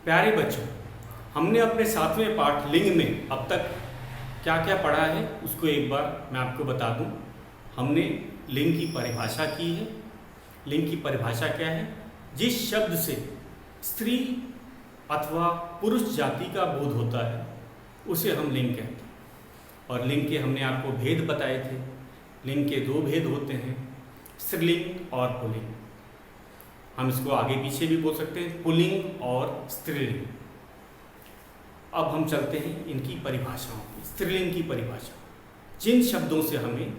प्यारे बच्चों, हमने अपने 7वें पाठ लिंग में अब तक क्या क्या पढ़ा है उसको एक बार मैं आपको बता दूं। हमने लिंग की परिभाषा की है। लिंग की परिभाषा क्या है? जिस शब्द से स्त्री अथवा पुरुष जाति का बोध होता है उसे हम लिंग कहते हैं। और लिंग के हमने आपको भेद बताए थे। लिंग के 2 भेद होते हैं, स्त्रीलिंग और पुल्लिंग। हम इसको आगे पीछे भी बोल सकते हैं, पुल्लिंग और स्त्रीलिंग। अब हम चलते हैं इनकी परिभाषाओं की। स्त्रीलिंग की परिभाषा, जिन शब्दों से हमें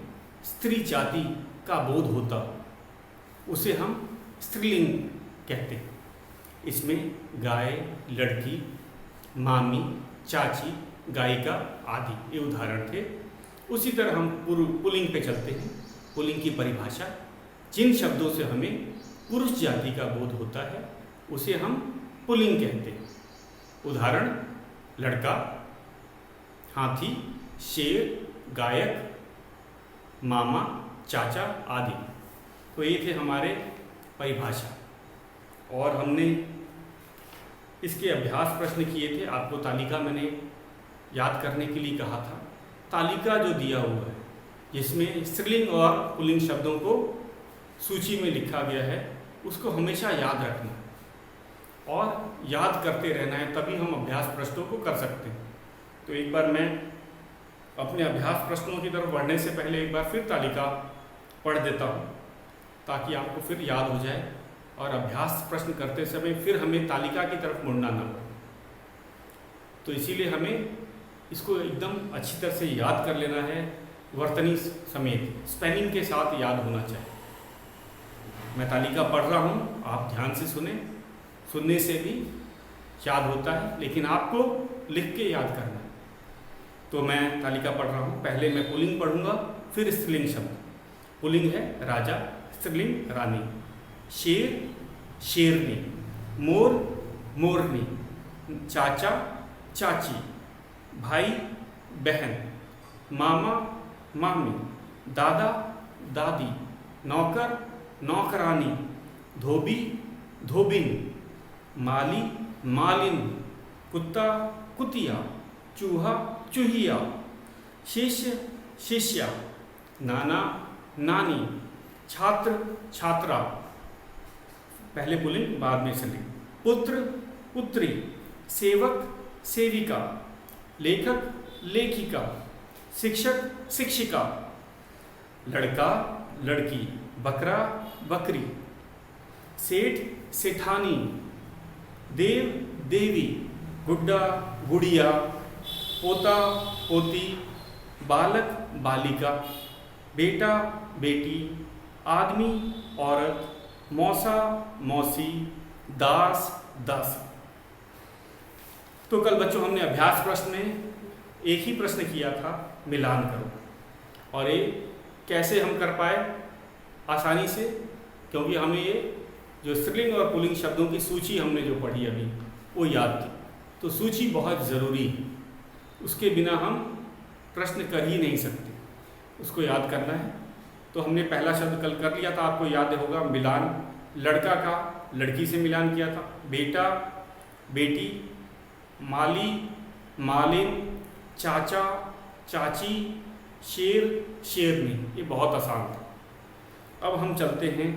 स्त्री जाति का बोध होता हो उसे हम स्त्रीलिंग कहते हैं। इसमें गाय, लड़की, मामी, चाची, गायिका आदि ये उदाहरण थे। उसी तरह हम पुल्लिंग पे चलते हैं। पुल्लिंग की परिभाषा, जिन शब्दों से हमें पुरुष जाति का बोध होता है उसे हम पुल्लिंग कहते हैं। उदाहरण, लड़का, हाथी, शेर, गायक, मामा, चाचा आदि। तो ये थे हमारे परिभाषा। और हमने इसके अभ्यास प्रश्न किए थे। आपको तालिका मैंने याद करने के लिए कहा था। तालिका जो दिया हुआ है जिसमें स्त्रीलिंग और पुल्लिंग शब्दों को सूची में लिखा गया है उसको हमेशा याद रखना है और याद करते रहना है, तभी हम अभ्यास प्रश्नों को कर सकते हैं। तो एक बार मैं अपने अभ्यास प्रश्नों की तरफ बढ़ने से पहले एक बार फिर तालिका पढ़ देता हूँ ताकि आपको फिर याद हो जाए और अभ्यास प्रश्न करते समय फिर हमें तालिका की तरफ मुड़ना न पड़े। तो इसीलिए हमें इसको एकदम अच्छी तरह से याद कर लेना है, वर्तनी समेत, स्पेलिंग के साथ याद होना चाहिए। मैं तालिका पढ़ रहा हूँ, आप ध्यान से सुने। सुनने से भी याद होता है, लेकिन आपको लिख के याद करना है। तो मैं तालिका पढ़ रहा हूँ। पहले मैं पुल्लिंग पढ़ूंगा, फिर स्त्रीलिंग शब्द। पुल्लिंग है राजा, स्त्रीलिंग रानी। शेर, शेरनी। मोर, मोरनी। चाचा, चाची। भाई, बहन। मामा, मामी। दादा, दादी। नौकर, नौकरानी। धोबी, धोबिन। माली, मालिन। कुत्ता, कुतिया। चूहा, चूहिया। शिष्य, शिष्या। नाना, नानी। छात्र, छात्रा। पहले पुल्लिंग बाद में स्त्रीलिंग। पुत्र, पुत्री। सेवक, सेविका। लेखक, लेखिका। शिक्षक, शिक्षिका। लड़का, लड़की। बकरा, बकरी। सेठ, सेठानी। देव, देवी। गुड्डा, गुड़िया। पोता, पोती। बालक, बालिका। बेटा, बेटी। आदमी, औरत। मौसा, मौसी। दास, दासी। तो कल बच्चों हमने अभ्यास प्रश्न में एक ही प्रश्न किया था, मिलान करो। और ये कैसे हम कर पाए आसानी से, क्योंकि हमें ये जो स्त्रीलिंग और पुल्लिंग शब्दों की सूची हमने जो पढ़ी अभी वो याद थी। तो सूची बहुत ज़रूरी है, उसके बिना हम प्रश्न कर ही नहीं सकते, उसको याद करना है। तो हमने पहला शब्द कल कर लिया था, आपको याद होगा, मिलान। लड़का का लड़की से मिलान किया था। बेटा, बेटी। माली, मालिन। चाचा, चाची। शेर, शेरनी। ये बहुत आसान था। अब हम चलते हैं,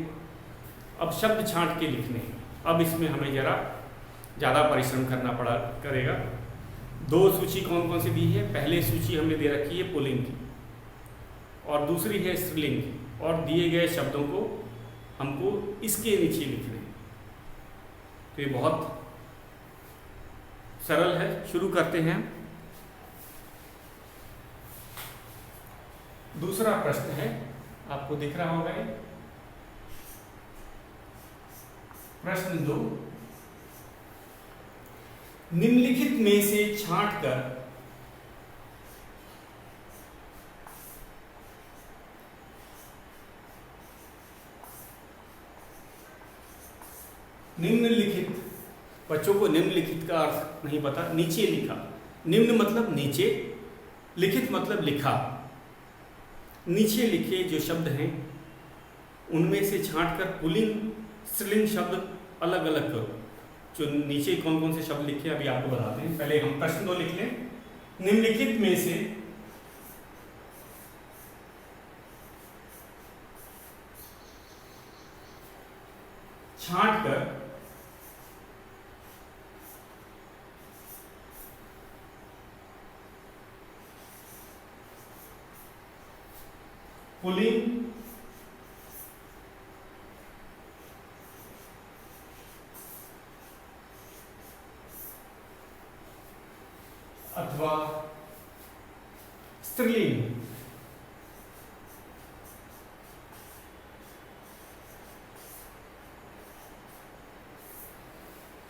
अब शब्द छांट के लिखने हैं। अब इसमें हमें ज़रा ज़्यादा परिश्रम करना करेगा। 2 सूची कौन कौन सी दी है? पहले सूची हमने दे रखी है पुल्लिंग की और दूसरी है स्त्रीलिंग की, और दिए गए शब्दों को हमको इसके नीचे लिखने हैं। तो ये बहुत सरल है। शुरू करते हैं। दूसरा प्रश्न है, आपको दिख रहा होगा ये प्रश्न 2। निम्नलिखित में से छांटकर निम्नलिखित, बच्चों को निम्नलिखित का अर्थ नहीं पता, नीचे लिखा। निम्न मतलब नीचे, लिखित मतलब लिखा। नीचे लिखे जो शब्द हैं उनमें से छांटकर पुल्लिंग स्त्रीलिंग शब्द अलग अलग करो। जो नीचे कौन कौन से शब्द लिखे अभी आपको बताते हैं। पहले हम प्रश्न 2 लिख लें। निम्नलिखित में से छांट कर पुल्लिंग अथवा स्त्रीलिंग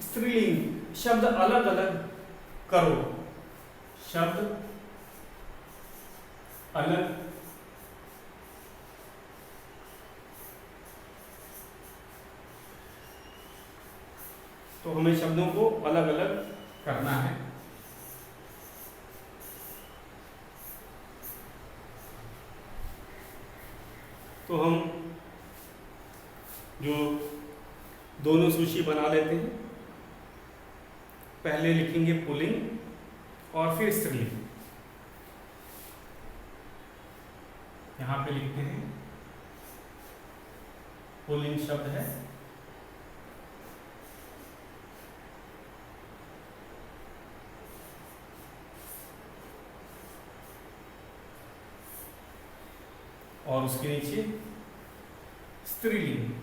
स्त्रीलिंग शब्द अलग अलग करो, शब्द अलग तो हमें शब्दों को अलग अलग करना है। तो हम जो दोनों सूची बना लेते हैं। पहले लिखेंगे पुल्लिंग और फिर स्त्रीलिंग। यहां पे लिखते हैं पुल्लिंग शब्द है, और उसके नीचे स्त्रीलिंग।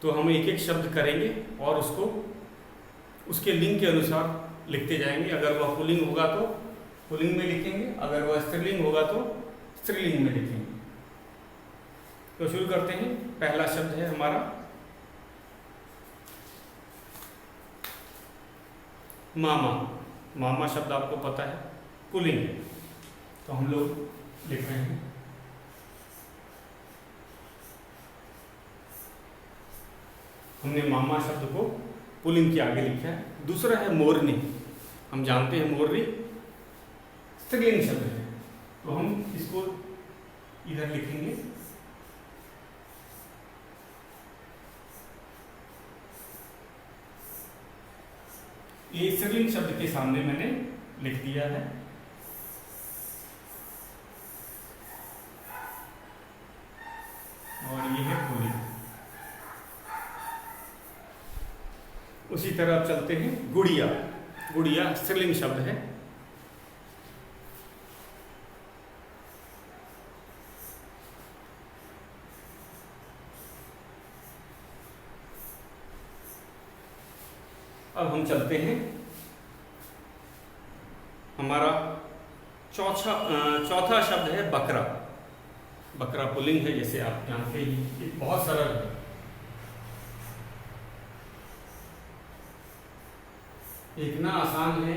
तो हम एक एक शब्द करेंगे और उसको उसके लिंग के अनुसार लिखते जाएंगे। अगर वह पुल्लिंग होगा तो पुल्लिंग में लिखेंगे, अगर वह स्त्रीलिंग होगा तो स्त्रीलिंग में लिखेंगे। तो शुरू करते हैं। पहला शब्द है हमारा मामा। मामा शब्द आपको पता है पुल्लिंग है, तो हम लोग लिख रहे हैं हमने मामा शब्द को पुल्लिंग के आगे लिखा है। दूसरा है मोरनी। हम जानते हैं मोरनी स्त्रीलिंग शब्द है, तो हम इसको इधर लिखेंगे। ये स्त्रीलिंग शब्द के सामने मैंने लिख दिया है। और ये है पुल्लिंग। उसी तरह अब चलते हैं गुड़िया। गुड़िया स्त्रीलिंग शब्द है। अब हम चलते हैं हमारा चौथा शब्द है बकरा। बकरा पुल्लिंग है, जैसे आप जानते ही, ये बहुत सरल है। इतना आसान है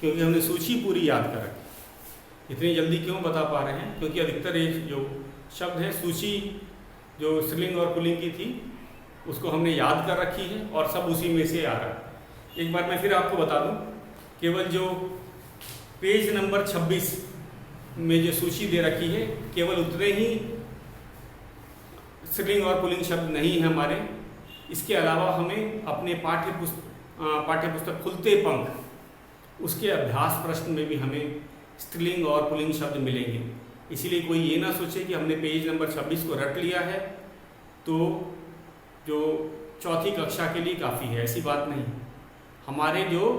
क्योंकि हमने सूची पूरी याद कर रखी। इतनी जल्दी क्यों बता पा रहे हैं? क्योंकि अधिकतर ये जो शब्द है सूची जो स्त्रीलिंग और पुल्लिंग की थी उसको हमने याद कर रखी है और सब उसी में से आ रहा है। एक बार मैं फिर आपको बता दूं, केवल जो पेज नंबर 26 में जो सूची दे रखी है केवल उतने ही स्त्रीलिंग और पुल्लिंग शब्द नहीं है हमारे। इसके अलावा हमें अपने पाठ्यपुस्तक खुलते पंख उसके अभ्यास प्रश्न में भी हमें स्त्रीलिंग और पुल्लिंग शब्द मिलेंगे। इसीलिए कोई ये ना सोचे कि हमने पेज नंबर 26 को रट लिया है तो जो चौथी कक्षा के लिए काफ़ी है, ऐसी बात नहीं। हमारे जो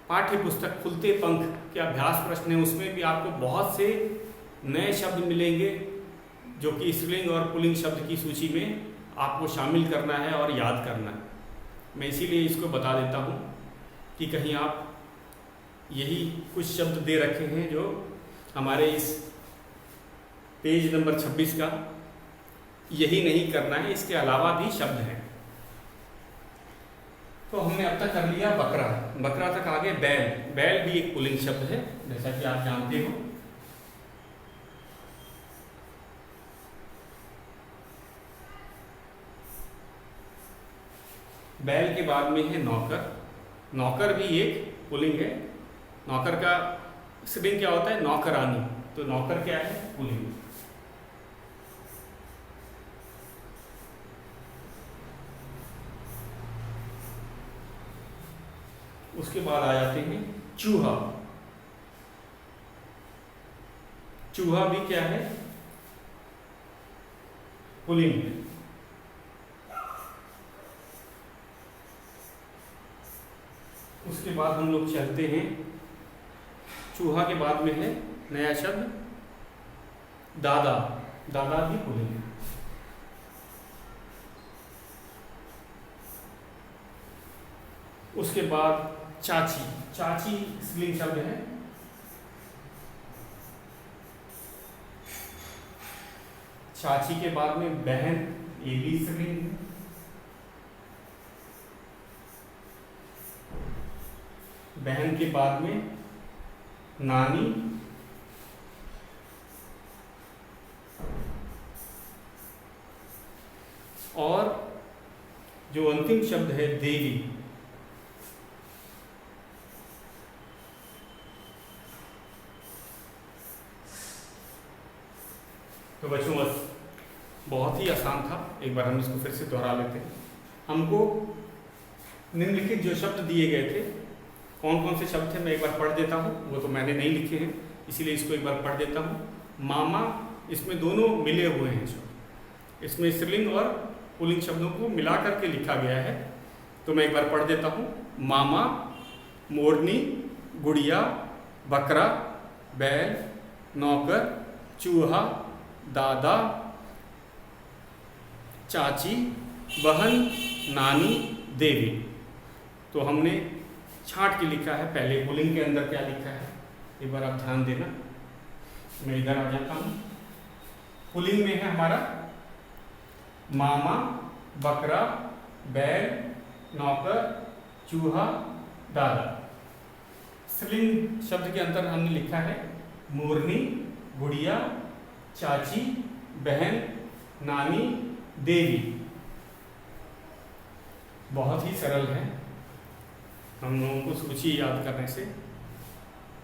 पाठ्य पुस्तक खुलते पंख के अभ्यास प्रश्न हैं उसमें भी आपको बहुत से नए शब्द मिलेंगे जो कि स्त्रीलिंग और पुल्लिंग शब्द की सूची में आपको शामिल करना है और याद करना है। मैं इसीलिए इसको बता देता हूँ कि कहीं आप यही कुछ शब्द दे रखे हैं जो हमारे इस पेज नंबर 26 का, यही नहीं करना है, इसके अलावा भी शब्द हैं। तो हमने अब तक कर लिया बकरा। बकरा तक आगे बैल। बैल भी एक पुल्लिंग शब्द है जैसा कि आप जानते हो। बैल के बाद में है नौकर। नौकर भी एक पुल्लिंग है। नौकर का स्त्रीलिंग क्या होता है? नौकरानी। तो नौकर क्या है? पुल्लिंग। उसके बाद आ जाते हैं चूहा। चूहा भी क्या है? पुल्लिंग है। उसके बाद हम लोग चलते हैं, चूहा के बाद में है नया शब्द दादा। दादा भी पुल्लिंग है। उसके बाद चाची। चाची स्त्रीलिंग शब्द है। चाची के बाद में बहन, ये भी स्त्रीलिंग है। बहन के बाद में नानी। और जो अंतिम शब्द है देवी। तो बच्चों बस बहुत ही आसान था, एक बार हम इसको फिर से दोहरा लेते हैं। हमको निम्नलिखित जो शब्द दिए गए थे, कौन कौन से शब्द थे मैं एक बार पढ़ देता हूँ, वो तो मैंने नहीं लिखे हैं इसीलिए इसको एक बार पढ़ देता हूँ। मामा, इसमें दोनों मिले हुए हैं शब्द, इसमें स्त्रीलिंग और पुल्लिंग शब्दों को मिला करके लिखा गया है। तो मैं एक बार पढ़ देता हूँ। मामा, मोरनी, गुड़िया, बकरा, बैल, नौकर, चूहा, दादा, चाची, बहन, नानी, देवी। तो हमने छांट के लिखा है। पहले पुल्लिंग के अंदर क्या लिखा है एक बार आप ध्यान देना। मैं इधर आ जाता हूँ। पुल्लिंग में है हमारा मामा, बकरा, बैल, नौकर, चूहा, दादा। स्त्रीलिंग शब्द के अंदर हमने लिखा है मोरनी, गुड़िया, चाची, बहन, नानी, देवी। बहुत ही सरल है, हम लोगों को सूची याद करने से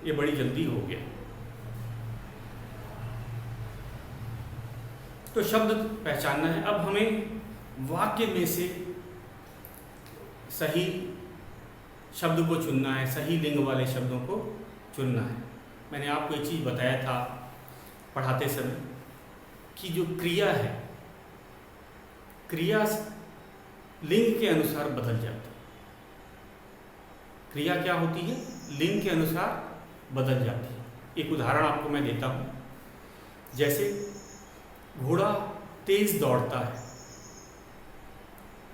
ये बड़ी जल्दी हो गया। तो शब्द पहचानना है। अब हमें वाक्य में से सही शब्द को चुनना है, सही लिंग वाले शब्दों को चुनना है। मैंने आपको एक चीज़ बताया था पढ़ाते समय कि जो क्रिया है, क्रिया लिंग के अनुसार बदल जाती है। क्रिया क्या होती है? लिंग के अनुसार बदल जाती है। एक उदाहरण आपको मैं देता हूँ। जैसे घोड़ा तेज दौड़ता है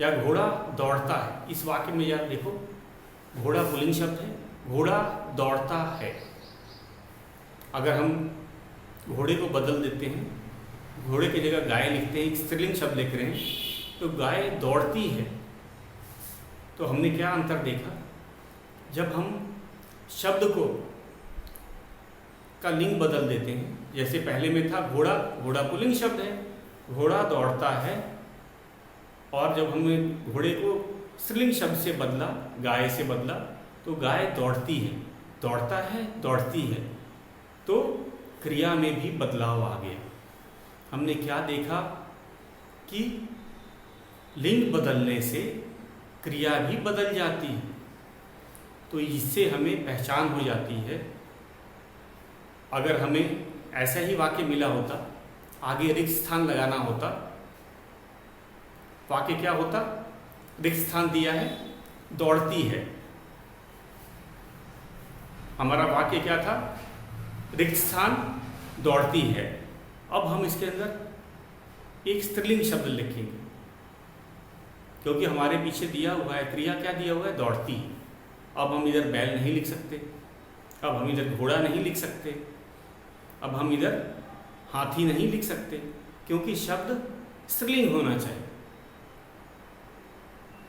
या घोड़ा दौड़ता है, इस वाक्य में यार देखो, घोड़ा पुल्लिंग शब्द है, घोड़ा दौड़ता है। अगर हम घोड़े को बदल देते हैं, घोड़े की जगह गाय लिखते हैं, एक स्त्रीलिंग शब्द लिख रहे हैं, तो गाय दौड़ती है। तो हमने क्या अंतर देखा? जब हम शब्द को का लिंग बदल देते हैं, जैसे पहले में था घोड़ा, घोड़ा पुल्लिंग शब्द है, घोड़ा दौड़ता है। और जब हमने घोड़े को स्त्रीलिंग शब्द से बदला, गाय से बदला, तो गाय दौड़ती है, दौड़ता है, दौड़ती है। तो क्रिया में भी बदलाव आ गया। हमने क्या देखा कि लिंग बदलने से क्रिया भी बदल जाती है। तो इससे हमें पहचान हो जाती है। अगर हमें ऐसा ही वाक्य मिला होता, आगे रिक्त स्थान लगाना होता, वाक्य क्या होता? रिक्त स्थान दिया है, दौड़ती है। हमारा वाक्य क्या था? रिक्त स्थान दौड़ती है। अब हम इसके अंदर एक स्त्रीलिंग शब्द लिखेंगे, क्योंकि हमारे पीछे दिया हुआ है, क्रिया क्या दिया हुआ है? दौड़ती। अब हम इधर बैल नहीं लिख सकते, अब हम इधर घोड़ा नहीं लिख सकते, अब हम इधर हाथी नहीं लिख सकते, क्योंकि शब्द स्त्रीलिंग होना चाहिए।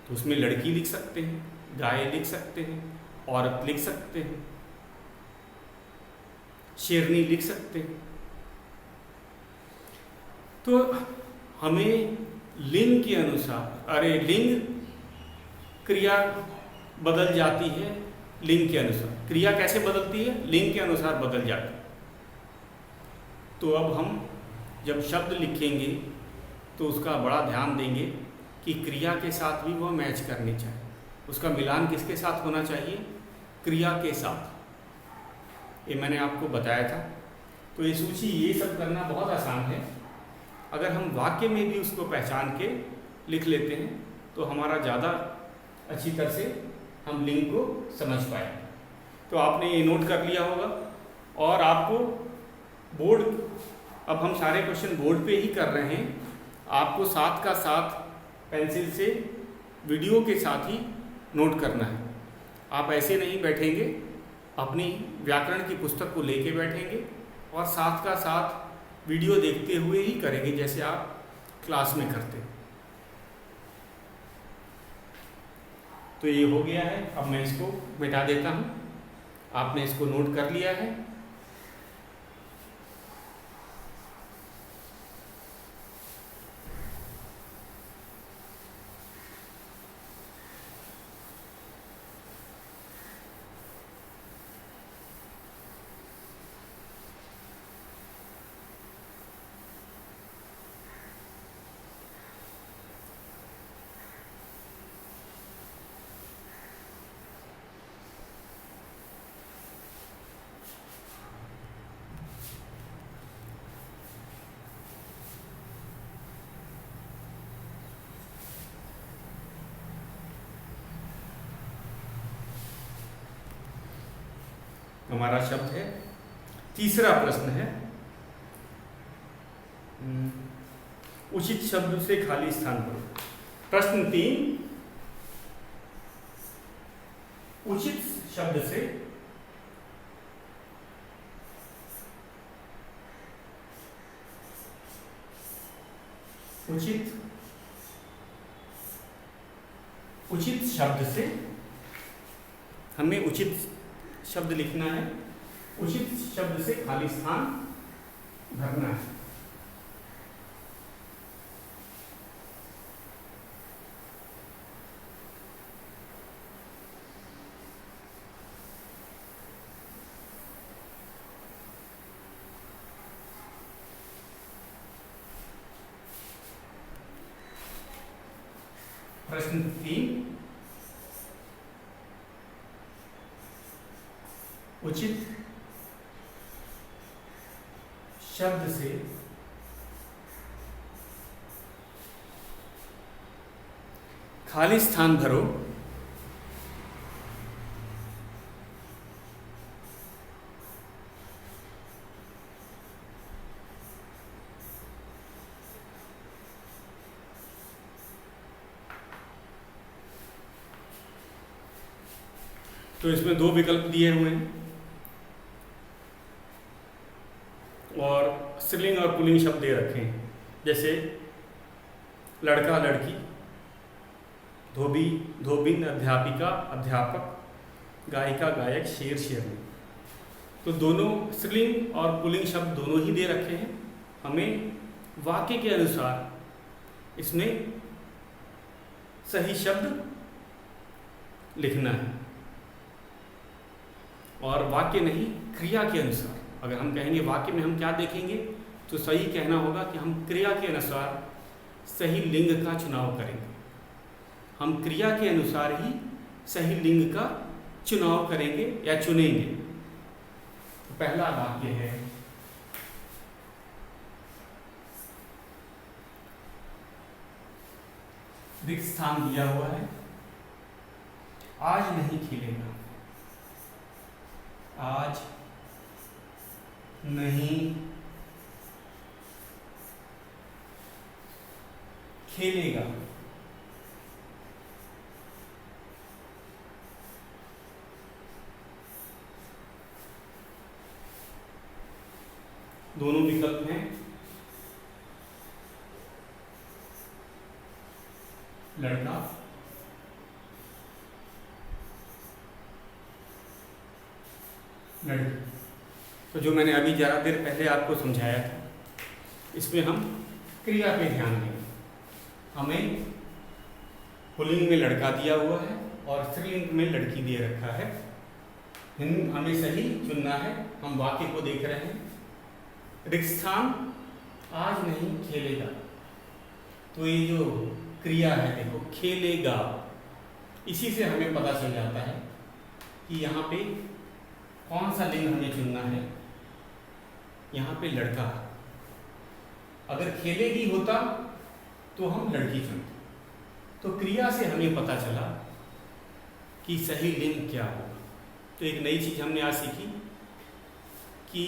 तो उसमें लड़की लिख सकते हैं, गाय लिख सकते हैं, औरत लिख सकते हैं, शेरनी लिख सकते हैं। तो हमें लिंग के अनुसार, अरे लिंग क्रिया बदल जाती है लिंग के अनुसार। क्रिया कैसे बदलती है? लिंग के अनुसार बदल जाती है। तो अब हम जब शब्द लिखेंगे तो उसका बड़ा ध्यान देंगे कि क्रिया के साथ भी वो मैच करनी चाहिए। उसका मिलान किसके साथ होना चाहिए? क्रिया के साथ। ये मैंने आपको बताया था। तो ये सूची ये सब करना बहुत आसान है। अगर हम वाक्य में भी उसको पहचान के लिख लेते हैं तो हमारा ज़्यादा अच्छी तरह से हम लिंग को समझ पाएंगे। तो आपने ये नोट कर लिया होगा और आपको बोर्ड, अब हम सारे क्वेश्चन बोर्ड पे ही कर रहे हैं, आपको साथ का साथ पेंसिल से वीडियो के साथ ही नोट करना है। आप ऐसे नहीं बैठेंगे, अपनी व्याकरण की पुस्तक को लेके बैठेंगे और साथ का साथ वीडियो देखते हुए ही करेंगे जैसे आप क्लास में करते। तो ये हो गया है। अब मैं इसको मिटा देता हूँ। आपने इसको नोट कर लिया है। हमारा शब्द है, तीसरा प्रश्न है, उचित शब्द से खाली स्थान पर। प्रश्न 3, उचित शब्द से उचित शब्द से हमें उचित शब्द लिखना है। उचित शब्द से खाली स्थान भरना है। प्रश्न 3, उचित शब्द से खाली स्थान भरो। तो इसमें 2 विकल्प दिए हुए हैं और स्त्रीलिंग और पुल्लिंग शब्द दे रखे हैं, जैसे लड़का लड़की, धोबी धोबिन, अध्यापिका अध्यापक, गायिका गायक, शेर शेरनी। तो दोनों स्त्रीलिंग और पुल्लिंग शब्द दोनों ही दे रखे हैं। हमें वाक्य के अनुसार इसमें सही शब्द लिखना है और वाक्य नहीं, क्रिया के अनुसार। अगर हम कहेंगे वाक्य में हम क्या देखेंगे तो सही कहना होगा कि हम क्रिया के अनुसार सही लिंग का चुनाव करेंगे। हम क्रिया के अनुसार ही सही लिंग का चुनाव करेंगे या चुनेंगे। तो पहला वाक्य है, रिक्त स्थान दिया हुआ है, आज नहीं खेलेगा। आज नहीं खेलेगा। दोनों विकल्प हैं, लड़का लड़की। तो जो मैंने अभी ज़रा देर पहले आपको समझाया था, इसमें हम क्रिया पे ध्यान देंगे। हमें पुल्लिंग में लड़का दिया हुआ है और स्त्रीलिंग में लड़की दे रखा है। हमें सही चुनना है। हम वाक्य को देख रहे हैं, रिक्स्थान आज नहीं खेलेगा। तो ये जो क्रिया है देखो, खेलेगा, इसी से हमें पता चल जाता है कि यहाँ पे कौन सा लिंग हमें चुनना है। यहाँ पे लड़का, अगर खेलेगी होता तो हम लड़की चुनते। तो क्रिया से हमें पता चला कि सही लिंग क्या होगा। तो एक नई चीज हमने आज सीखी कि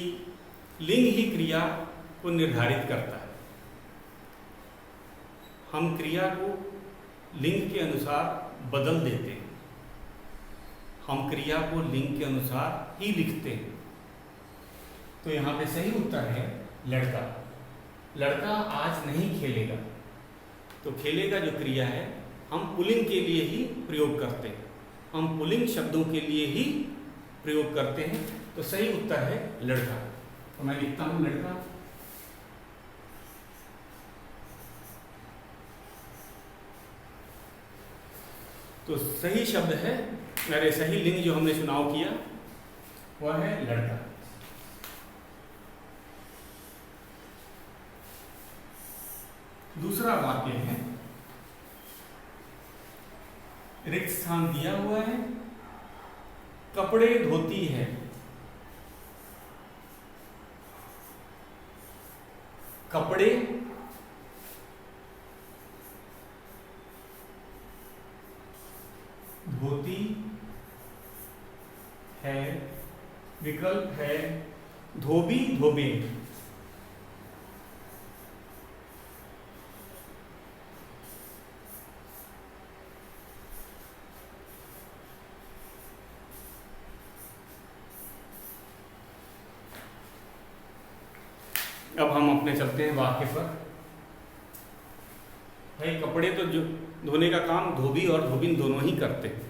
लिंग ही क्रिया को निर्धारित करता है। हम क्रिया को लिंग के अनुसार बदल देते हैं, हम क्रिया को लिंग के अनुसार ही लिखते हैं। तो यहाँ पे सही उत्तर है लड़का। लड़का आज नहीं खेलेगा। तो खेलेगा जो क्रिया है हम पुल्लिंग के लिए ही प्रयोग करते हैं, हम पुल्लिंग शब्दों के लिए ही प्रयोग करते हैं। तो सही उत्तर है लड़का। तो मैं लिखता हूं लड़का। तो सही शब्द है, मेरे सही लिंग जो हमने चुनाव किया वह है लड़का। दूसरा वाक्य है, रिक्त स्थान दिया हुआ है, कपड़े धोती है। कपड़े धोती है, विकल्प है धोबी धोबे। अब हम अपने चलते हैं वाक्य पर। भाई कपड़े तो जो धोने का काम धोबी और धोबिन दोनों ही करते हैं।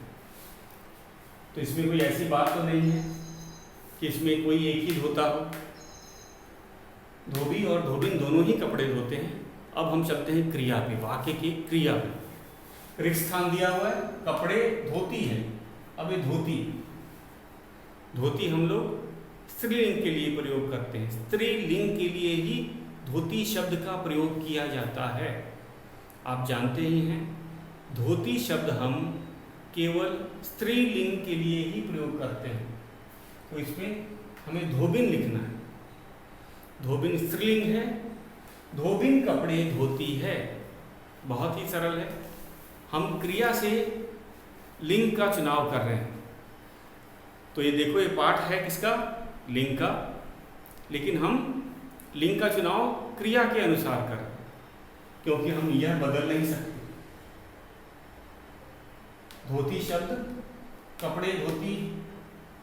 तो इसमें कोई ऐसी बात तो नहीं है कि इसमें कोई एक ही धोता हो। धोबी और धोबिन दोनों ही कपड़े धोते हैं। अब हम चलते हैं क्रिया पे, वाक्य की क्रिया पे। रिक्त स्थान दिया हुआ है, कपड़े धोती है। अब ये धोती, धोती हम लोग स्त्रीलिंग के लिए प्रयोग करते हैं। स्त्रीलिंग के लिए ही धोती शब्द का प्रयोग किया जाता है। आप जानते ही हैं, धोती शब्द हम केवल स्त्रीलिंग के लिए ही प्रयोग करते हैं। तो इसमें हमें धोबिन लिखना है। धोबिन स्त्रीलिंग है, धोबिन कपड़े धोती है। बहुत ही सरल है। हम क्रिया से लिंग का चुनाव कर रहे हैं। तो ये देखो, ये पाठ है किसका? लिंग का। लेकिन हम लिंग का चुनाव क्रिया के अनुसार करें, क्योंकि हम यह बदल नहीं सकते। धोती शब्द, कपड़े धोती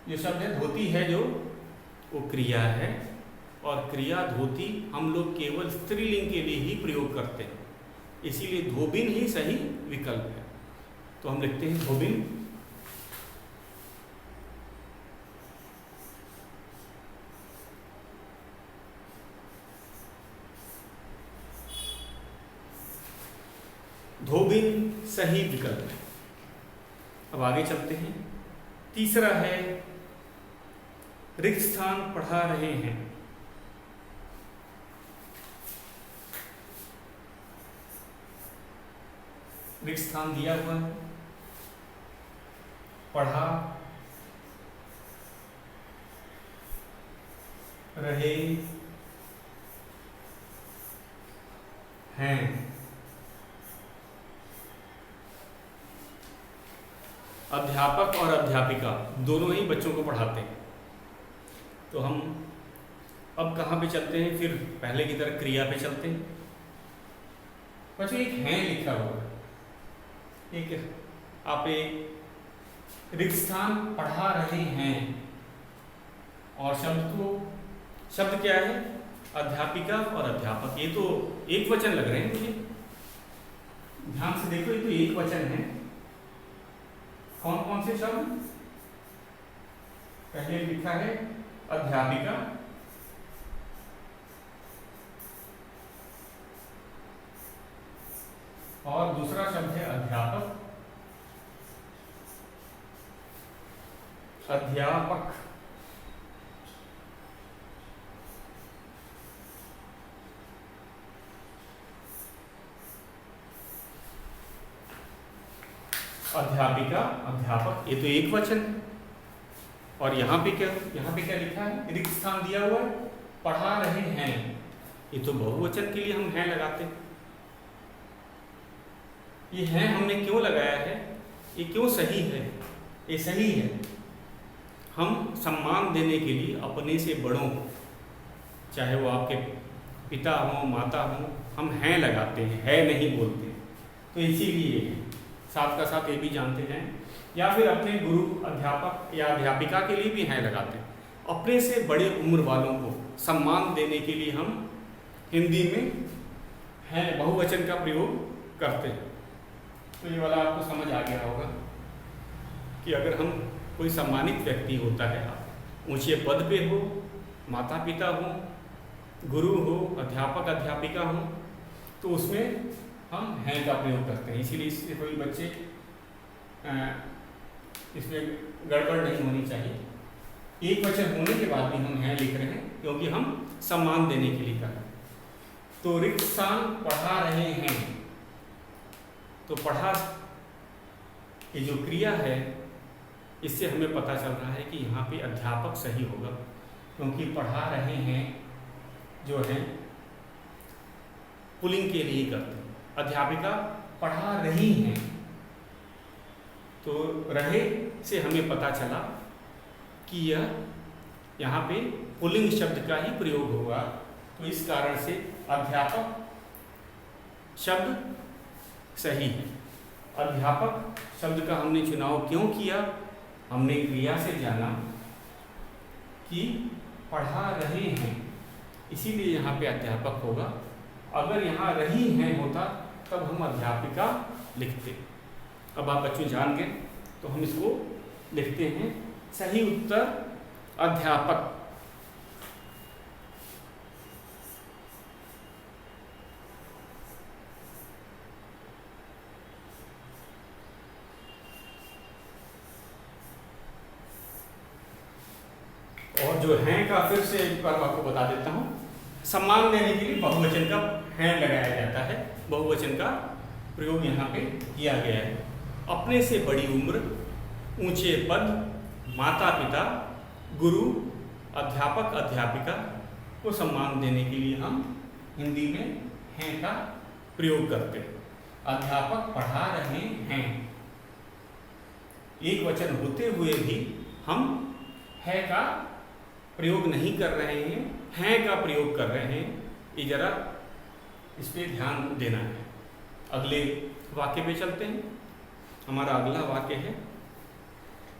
जो शब्द है, धोती है जो वो क्रिया है, और क्रिया धोती हम लोग केवल स्त्रीलिंग के लिए ही प्रयोग करते हैं। इसीलिए धोबिन ही सही विकल्प है। तो हम लिखते हैं धोबिन। धोबिन सही विकल्प है। अब आगे चलते हैं। तीसरा है, रिक्त स्थान पढ़ा रहे हैं। रिक्त स्थान दिया हुआ है, पढ़ा रहे हैं। अध्यापक और अध्यापिका दोनों ही बच्चों को पढ़ाते हैं। तो हम अब कहाँ पे चलते हैं? फिर पहले की तरह क्रिया पे चलते हैं। बच्चों एक हैं लिखा हुआ है, एक आप एक रिक्त स्थान पढ़ा रहे हैं, और शब्द क्या है? अध्यापिका और अध्यापक। ये तो एक वचन लग रहे हैं मुझे, ध्यान से देखो, ये तो एक वचन है। कौन कौन से शब्द? पहले लिखा है अध्यापिका, और दूसरा शब्द है अध्यापक, अध्यापक। अध्यापिका, अध्यापक, ये तो एक वचन है। और यहाँ पे क्या लिखा है? रिक्त स्थान दिया हुआ है, पढ़ा रहे हैं, ये तो बहुवचन के लिए हम हैं लगाते हैं। ये हैं हमने क्यों लगाया है? ये क्यों सही है? ये सही है, हम सम्मान देने के लिए अपने से बड़ों, चाहे वो आपके पिता हों, माता हों, हम हैं लगाते हैं, है नहीं बोलते। तो इसीलिए साथ का साथ ये भी जानते हैं, या फिर अपने गुरु, अध्यापक या अध्यापिका के लिए भी हैं लगाते हैं। अपने से बड़े उम्र वालों को सम्मान देने के लिए हम हिंदी में हैं बहुवचन का प्रयोग करते हैं। तो ये वाला आपको समझ आ गया होगा कि अगर हम कोई सम्मानित व्यक्ति होता है, ऊंचे पद पे हो, माता पिता हो, गुरु हो, अध्यापक अध्यापिका हो, तो उसमें हम हैं का प्रयोग करते हैं। इसीलिए इससे कोई बच्चे इसमें गड़बड़ नहीं होनी चाहिए। एक वचन होने के बाद भी हम हैं लिख रहे हैं क्योंकि हम सम्मान देने के लिए कर रहे हैं। तो रिक्त स्थान पढ़ा रहे हैं, तो पढ़ा ये जो क्रिया है, इससे हमें पता चल रहा है कि यहाँ पे अध्यापक सही होगा, क्योंकि पढ़ा रहे हैं जो है पुल्लिंग के लिए करते हैं। अध्यापिका पढ़ा रही हैं, तो रहे से हमें पता चला कि यह यहाँ पे पुल्लिंग शब्द का ही प्रयोग होगा। तो इस कारण से अध्यापक शब्द सही है। अध्यापक शब्द का हमने चुनाव क्यों किया? हमने क्रिया से जाना कि पढ़ा रहे हैं, इसीलिए यहाँ पे अध्यापक होगा। अगर यहाँ रही हैं होता तब हम अध्यापिका लिखते। अब आप बच्चों जान गए, तो हम इसको लिखते हैं। सही उत्तर अध्यापक। और जो हैं का फिर से एक बार आपको बता देता हूँ। सम्मान देने के लिए बहुवचन का हैं लगाया जाता है, बहुवचन का प्रयोग यहाँ पे किया गया है। अपने से बड़ी उम्र, ऊंचे पद, माता पिता, गुरु, अध्यापक अध्यापिका को सम्मान देने के लिए हम हिंदी में हैं का प्रयोग करते हैं। अध्यापक पढ़ा रहे हैं, एक वचन होते हुए भी हम है का प्रयोग नहीं कर रहे हैं का प्रयोग कर रहे हैं। ये जरा इस पर ध्यान देना है। अगले वाक्य पे चलते हैं। हमारा अगला वाक्य है,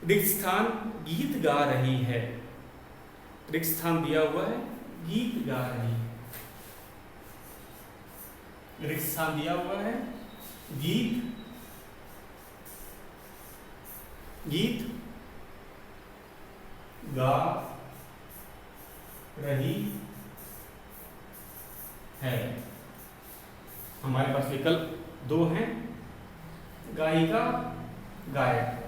रिक्त स्थान गीत गा रही है। रिक्त स्थान दिया हुआ है, गीत गा रही है। रिक्त स्थान दिया हुआ है, गीत गा रही है। हमारे पास विकल्प दो हैं, गायिका, गायक।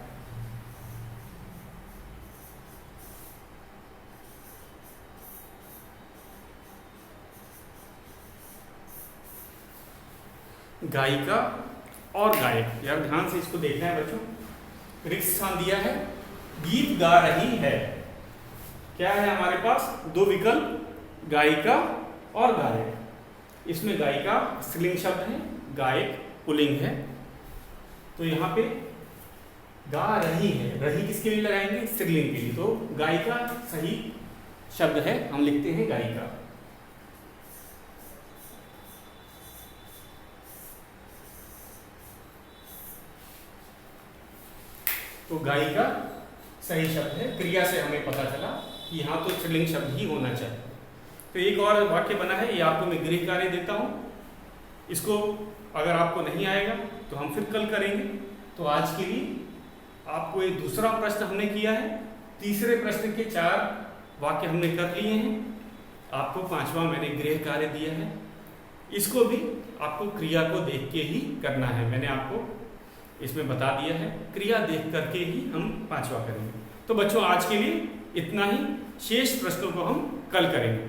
गायिका और गायक, यार ध्यान से इसको देखना है बच्चों। रिक्त स्थान दिया है, गीत गा रही है। क्या है हमारे पास? दो विकल्प, गायिका और गायक। इसमें गायिका स्त्रीलिंग शब्द है, गायक पुल्लिंग है। तो यहाँ पे गा रही है, रही किसके लिए लगाएंगे? स्त्रीलिंग के लिए। तो गायिका सही शब्द है, हम लिखते हैं गायिका। तो गायिका सही शब्द है। क्रिया से हमें पता चला कि यहाँ तो स्त्रीलिंग शब्द ही होना चाहिए। तो एक और वाक्य बना है, ये आपको मैं गृह कार्य देता हूँ। इसको अगर आपको नहीं आएगा तो हम फिर कल करेंगे। तो आज के लिए आपको ये दूसरा प्रश्न हमने किया है। तीसरे प्रश्न के 4 वाक्य हमने कर लिए हैं। आपको 5वां मैंने गृह कार्य दिया है। इसको भी आपको क्रिया को देख के ही करना है। मैंने आपको इसमें बता दिया है, क्रिया देख करके ही हम 5वां करेंगे। तो बच्चों आज के लिए इतना ही, शेष प्रश्नों को हम कल करेंगे।